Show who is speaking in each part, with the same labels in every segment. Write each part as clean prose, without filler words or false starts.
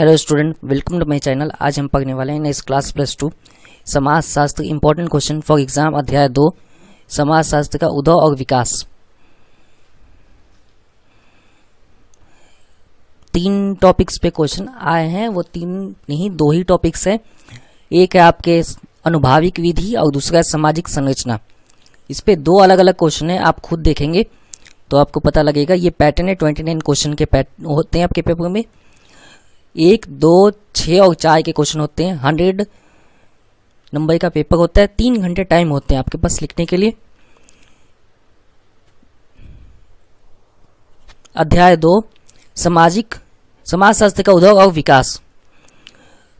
Speaker 1: Hello student, welcome to my channel. आज हम पढ़ने वाले हैं इस क्लास +2 समाज शास्त्र इंपॉर्टेंट क्वेश्चन फॉर एग्जाम अध्याय 2 समाज शास्त्र का उद्भव और विकास। 3 टॉपिक्स पे क्वेश्चन आए हैं, वो 3 नहीं 2 ही टॉपिक्स हैं। एक है आपके अनुभाविक विधि और दूसरा है सामाजिक संरचना। इस पे 2 अलग अलग क्वेश्चन है, आप खुद देखेंगे तो आपको पता लगेगा। ये पैटर्न है, 29 क्वेश्चन के होते हैं आपके पेपर में। 1, 2, 6 और 4 के क्वेश्चन होते हैं। 100 नंबर का पेपर होता है। 3 घंटे टाइम होते हैं आपके पास लिखने के लिए। अध्याय 2 समाज शास्त्र का उद्भव और विकास।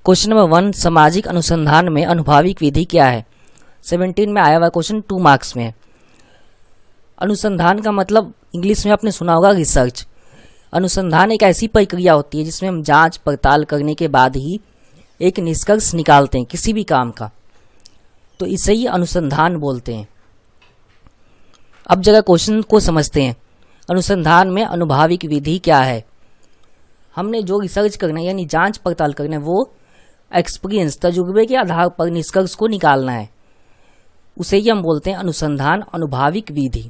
Speaker 1: क्वेश्चन नंबर 1, सामाजिक अनुसंधान में अनुभाविक विधि क्या है? 17 में आया हुआ क्वेश्चन 2 मार्क्स में है। अनुसंधान का मतलब इंग्लिश में आपने सुना होगा रिसर्च। अनुसंधान एक ऐसी प्रक्रिया होती है जिसमें हम जांच पड़ताल करने के बाद ही एक निष्कर्ष निकालते हैं किसी भी काम का, तो इसे ही अनुसंधान बोलते हैं। अब जगह क्वेश्चन को समझते हैं। अनुसंधान में अनुभाविक विधि क्या है? हमने जो रिसर्च करना है यानी जांच पड़ताल करना है, वो एक्सपीरियंस तजुर्बे के आधार पर निष्कर्ष को निकालना है, उसे ही हम बोलते हैं अनुसंधान अनुभाविक विधि।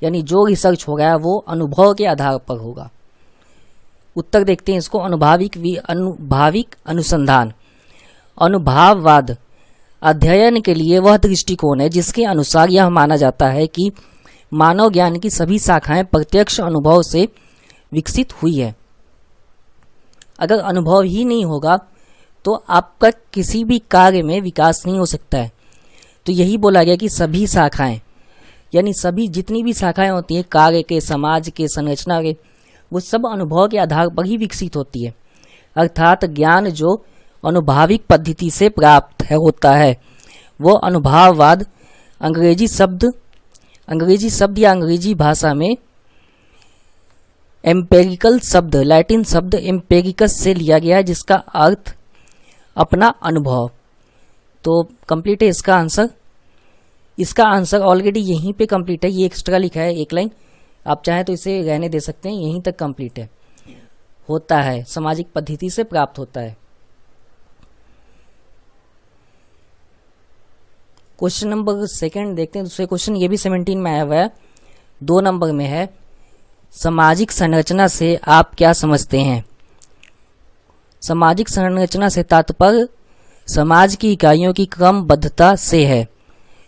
Speaker 1: यानी जो रिसर्च हो गया वो अनुभव के आधार पर होगा। उत्तर देखते हैं इसको। अनुभाविक अनुसंधान। अनुभववाद अध्ययन के लिए वह दृष्टिकोण है जिसके अनुसार यह माना जाता है कि मानव ज्ञान की सभी शाखाएं प्रत्यक्ष अनुभव से विकसित हुई है। अगर अनुभव ही नहीं होगा तो आपका किसी भी कार्य में विकास नहीं हो सकता है। तो यही बोला गया कि सभी शाखाएं यानी सभी जितनी भी शाखाएं होती हैं कार्य के, समाज के, संरचना के, वो सब अनुभव के आधार पर ही विकसित होती है। अर्थात ज्ञान जो अनुभाविक पद्धति से प्राप्त होता है वो अनुभववाद अंग्रेजी शब्द या अंग्रेजी भाषा में एम्पेरिकल शब्द, लैटिन शब्द एम्पेरिकस से लिया गया है, जिसका अर्थ अपना अनुभव। तो कंप्लीट है इसका आंसर। इसका आंसर ऑलरेडी यहीं पे कंप्लीट है, ये एक्स्ट्रा लिखा है 1 लाइन, आप चाहें तो इसे रहने दे सकते हैं, यहीं तक कंप्लीट है। होता है सामाजिक पद्धति से प्राप्त होता है। क्वेश्चन नंबर 2 देखते हैं। दूसरे क्वेश्चन ये भी 17 में आया हुआ है, 2 नंबर में है। सामाजिक संरचना से आप क्या समझते हैं? सामाजिक संरचना से तात्पर्य समाज की इकाइयों की क्रमबद्धता से है।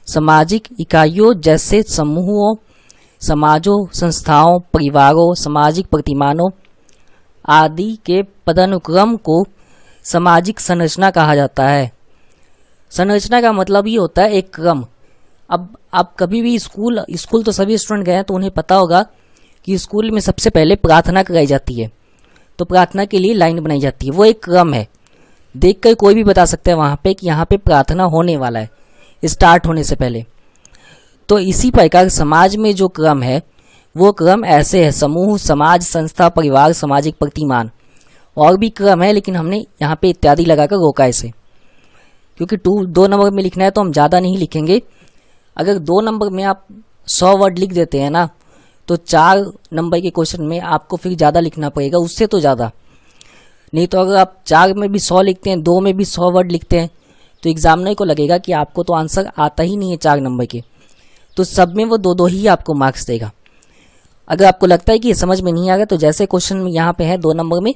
Speaker 1: सामाजिक इकाइयों जैसे समूहों, समाजों, संस्थाओं, परिवारों, सामाजिक प्रतिमानों आदि के पदानुक्रम को सामाजिक संरचना कहा जाता है। संरचना का मतलब ही होता है एक क्रम। अब आप कभी भी स्कूल तो सभी स्टूडेंट गए हैं तो उन्हें पता होगा कि स्कूल में सबसे पहले प्रार्थना कराई जाती है, तो प्रार्थना के लिए लाइन बनाई जाती है, वो एक क्रम है। देखकर कोई भी बता सकता है वहाँ पे कि यहाँ पे प्रार्थना होने वाला है स्टार्ट होने से पहले। तो इसी प्रकार समाज में जो क्रम है वो क्रम ऐसे है: समूह, समाज, संस्था, परिवार, सामाजिक प्रतिमान। और भी क्रम है लेकिन हमने यहाँ पे इत्यादि लगाकर रोका इसे, क्योंकि 2 नंबर में लिखना है तो हम ज़्यादा नहीं लिखेंगे। अगर 2 नंबर में आप 100 वर्ड लिख देते हैं ना, तो 4 नंबर के क्वेश्चन में आपको फिर ज़्यादा लिखना पड़ेगा, उससे तो ज़्यादा नहीं। तो अगर आप 4 में भी 100 लिखते हैं, 2 में भी 100 वर्ड लिखते हैं, तो एग्जामिनर को लगेगा कि आपको तो आंसर आता ही नहीं है 4 नंबर के, तो सब में वो 2-2 ही आपको मार्क्स देगा। अगर आपको लगता है कि ये समझ में नहीं आ गया, तो जैसे क्वेश्चन यहाँ पे है 2 नंबर में,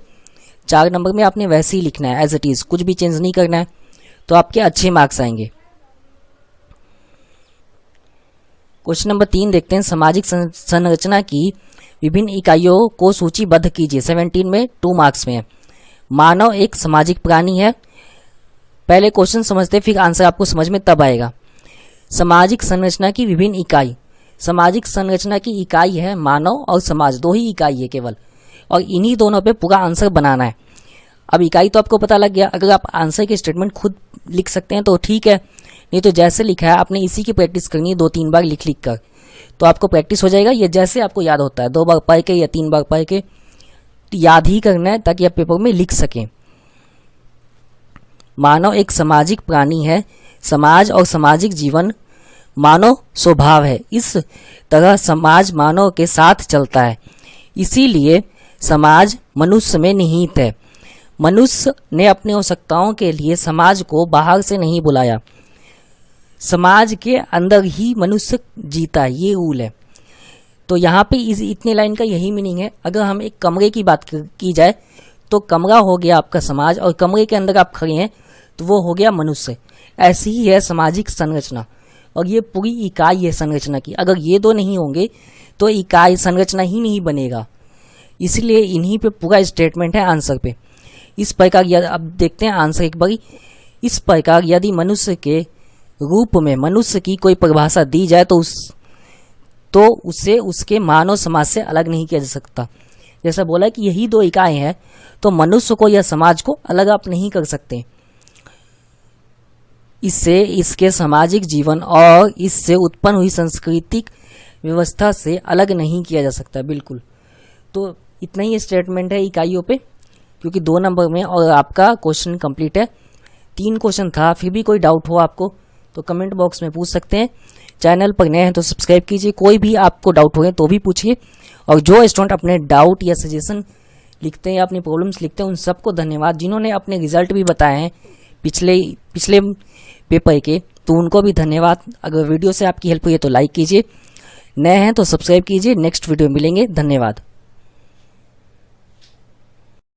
Speaker 1: 4 नंबर में आपने वैसे ही लिखना है एज इट इज़, कुछ भी चेंज नहीं करना है, तो आपके अच्छे मार्क्स आएंगे। क्वेश्चन नंबर 3 देखते हैं। सामाजिक संरचना की विभिन्न इकाइयों को सूचीबद्ध कीजिए। 17 में 2 मार्क्स में है। मानव एक सामाजिक प्राणी है। पहले क्वेश्चन समझते फिर आंसर आपको समझ में तब आएगा। सामाजिक संरचना की विभिन्न इकाई। सामाजिक संरचना की इकाई है मानव और समाज, 2 ही इकाई है केवल, और इन्हीं दोनों पे पूरा आंसर बनाना है। अब इकाई तो आपको पता लग गया। अगर आप आंसर के स्टेटमेंट खुद लिख सकते हैं तो ठीक है, नहीं तो जैसे लिखा है आपने इसी की प्रैक्टिस करनी है 2-3 बार लिख कर, तो आपको प्रैक्टिस हो जाएगा। ये जैसे आपको याद होता है 2 बार पढ़ के या 3 बार पढ़ के, तो याद ही करना है ताकि आप पेपर में लिख सकें। मानव एक सामाजिक प्राणी है। समाज और सामाजिक जीवन मानव स्वभाव है। इस तरह समाज मानव के साथ चलता है, इसीलिए समाज मनुष्य में निहित है। मनुष्य ने अपनी आवश्यकताओं के लिए समाज को बाहर से नहीं बुलाया, समाज के अंदर ही मनुष्य जीता, ये रूल है। तो यहाँ पे इतने लाइन का यही मीनिंग है। अगर हम एक कमरे की बात की जाए तो कमरा हो गया आपका समाज, और कमरे के अंदर आप खड़े हैं तो वो हो गया मनुष्य। ऐसी ही है सामाजिक संरचना, और ये पूरी इकाई है संरचना की। अगर ये दो नहीं होंगे तो इकाई संरचना ही नहीं बनेगा। इसलिए इन्हीं पे पूरा स्टेटमेंट है आंसर पे। इस प्रकार अब देखते हैं आंसर एक बारी। इस प्रकार यदि मनुष्य के रूप में मनुष्य की कोई परिभाषा दी जाए तो उसे उसके मानव समाज से अलग नहीं किया जा सकता। जैसा बोला कि यही दो इकाई हैं, तो मनुष्य को या समाज को अलग आप नहीं कर सकते। इससे इसके सामाजिक जीवन और इससे उत्पन्न हुई सांस्कृतिक व्यवस्था से अलग नहीं किया जा सकता बिल्कुल। तो इतना ही स्टेटमेंट है इकाइयों पे, क्योंकि 2 नंबर में और आपका क्वेश्चन कंप्लीट है। 3 क्वेश्चन था, फिर भी कोई डाउट हो आपको तो कमेंट बॉक्स में पूछ सकते हैं। चैनल पर नए हैं तो सब्सक्राइब कीजिए। कोई भी आपको डाउट हो तो भी पूछिए। और जो स्टूडेंट अपने डाउट या सजेशन लिखते हैं या अपनी प्रॉब्लम्स लिखते हैं उन सबको धन्यवाद। जिन्होंने अपने रिजल्ट भी बताए हैं पिछले पेपर के, तो उनको भी धन्यवाद। अगर वीडियो से आपकी हेल्प हुई है तो लाइक कीजिए, नए हैं तो सब्सक्राइब कीजिए। नेक्स्ट वीडियो मिलेंगे, धन्यवाद।